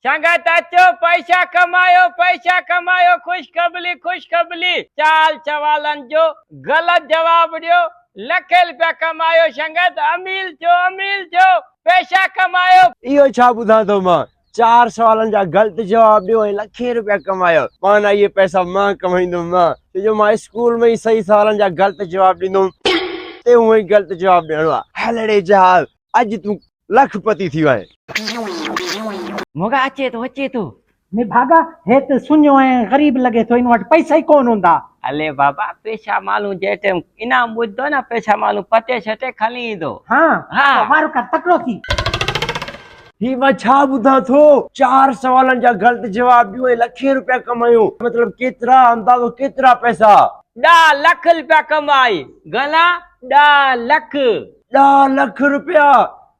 संगत अचो पैसा कमायो खुशखबरी चाल सवालन जो गलत जवाब दियो लखे रुपया कमायो संगत अमील छो पैसा कमायो। इहो छा ॿुधां थो मां 4 सवालनि जा ग़लति जवाब ॾियो ऐं लखे रुपया कमायो। माना ये पैसा मां कमाईंदुमि न, जो मां स्कूल में ही सही सवालनि जा ग़लति जवाब ॾींदुमि ते उहो ई ग़लति जवाब ॾियणो आहे। हलड़े जहाज अॼु तूं लखपति थी वए। मोगा अचे तो निभागा हे त सुञो ऐं गरीब लगे तो इन वटि पैसा ही कोन हूंदा। अले बाबा पैसा मालूम जे टाइम इनाम ॿुधो न पैसा मालूम पते छटे खणी ईंदो। हाँ वारो का तकड़ो थी। ही मां छा ॿुधां थो 4 सवालनि जा ग़लति जवाब ॾियो ऐं लखे रुपया कमायो। मतलब केतिरा अंदाज़ो केतिरा पैसा? 10 लख रुपया कमाई। घणा? 10 लख। 10 लख रुपया।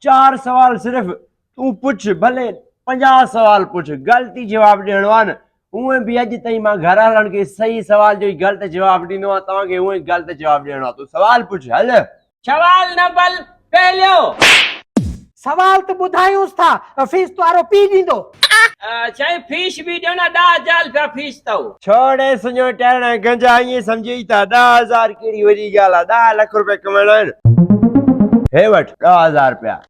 4 सवाल सिर्फ तू पुछ, भले 50 सवाल पुछ, ग़लती जवाब ॾियणो आहे न। उहे बि अॼु ताईं मां घर वारनि खे सही सवाल जो ई ग़लति जवाब ॾींदो आहियां। तव्हांखे उहो ई ग़लति जवाब ॾियणो आहे। तूं सवाल पुछ। हल सवाल नंबर पहलो। सवाल तो ॿुधायूंसि था, फीस तुम्हारो पी ॾींदो। चाहे फीस भी ॾियो न 10,000 रुपया फीस अथव। छोड़े सुञो टहरण गंजा ईअं सम्झी था 10,000 कहिड़ी वॾी ॻाल्हि आहे। 10 लख रुपया कमाइणा आहिनि। हे वटि 10,000 रुपया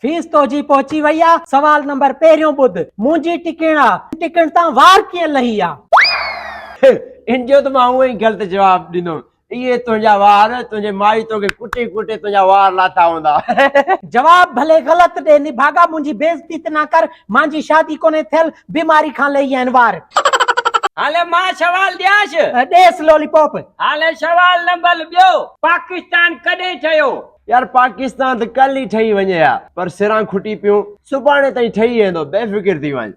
फीस तो जी पहुची वई आहे। सवाल नंबर पहिरियों ॿुध। मुंहिंजी टिकण तां वार कीअं लही आहे? इन जो त मां उहो ई ग़लति जवाब ॾींदुमि। इहे तुंहिंजा वार, तुंहिंजे माई तोखे कुटे तुंहिंजा वार लाथा हूंदा। जवाब भले ग़लति ॾे निभागा, मुंहिंजी बेइज्जती त न कर। मुंहिंजी शादी कोन्हे थियल, बीमारी खां लही आहिनि वार। हाले मां सवाल ॾियांसि। ॾेस लॉलीपॉप। हाले सवाल नंबर ॿियो। पाकिस्तान कॾहिं ठहियो? यार पाकिस्तान त कल ही ठही वञे हा, पर सिरां खुटी पियूं। सुभाणे ताईं ठही वेंदो, बेफ़िक्र थी वञ।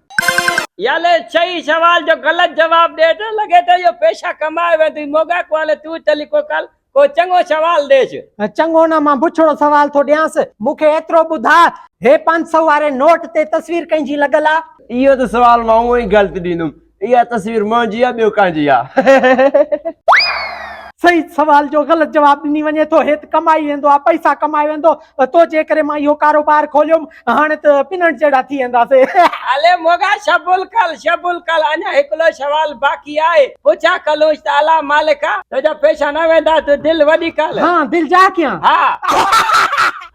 याले सही सवाल जो गलत जवाब दे तो लगे तो यो पैसा कमाए वे तू मोगा को वाले तू चली को कल को चंगो सवाल देस। चंगो ना मां बुछड़ो सवाल थो ॾियांसि। मूंखे एतिरो ॿुधा, हे 500 वारे नोट ते तस्वीर कंहिंजी लॻल आहे? इहो त सवाल मां उहो ई ग़लति ॾींदुमि। इहा तस्वीर मुंहिंजी आहे, ॿियो कंहिंजी आहे। सही सवाल जो ग़लति जवाब ॾिनी वञे थो, हे त कमाई वेंदो आहे, पैसा कमाए वेंदो। तो जे करे मां इहो कारोबार खोलियुमि, हाणे त पिनट जहिड़ा थी वेंदासीं। अले मोगा शबुल कल अञा हिकिड़ो सवाल बाक़ी आहे। पुछा कलोश त अला मालिका तुंहिंजा पैसा न वेंदा तो दिल वॾी कल। हाँ दिल जा कयां। हाँ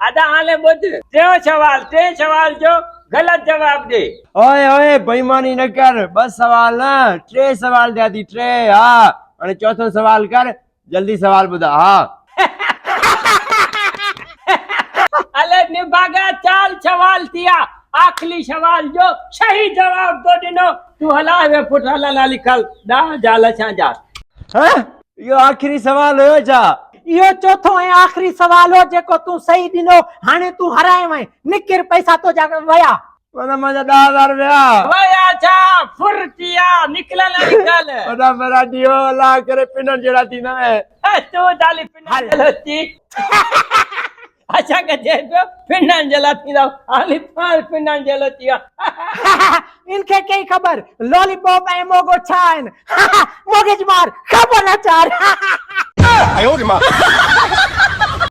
अदा हाले ॿुध। टे सवाल जो गलत जवाब दे। ओए बेईमानी न कर। 2 सवाल न 3 सवाल दिया थी। 3 हाँ। हाणे चौथो सवाल कर। जल्दी सवाल ॿुधा। हाँ अले निभागा 4 सवाल थिया। आखिरी सवाल जो सही जवाब तो ॾिनो तू हला वे पुट हला ना लिखल 10,000 छा। इहो आखिरी सवाल हुयो छा? इहो चौथो ऐं आखिरी सवाल हो जेको तूं सही ॾिनो। हाणे तूं हराए वएं। निकिर पैसा तो जा वया। वना मुंहिंजा 10,000 रुपया वया छा फुरतिया निकल वना मेरा दियो अल्लाह करे पिनन जड़ा थी ना है। तू डाली पिनन जलती। अच्छा के जे पिनन जलती ना हाली पाल पिनन जलती। इनके कई खबर लॉलीपॉप ऐं मोगो छा आहिनि? मोगे मार खबर न चार।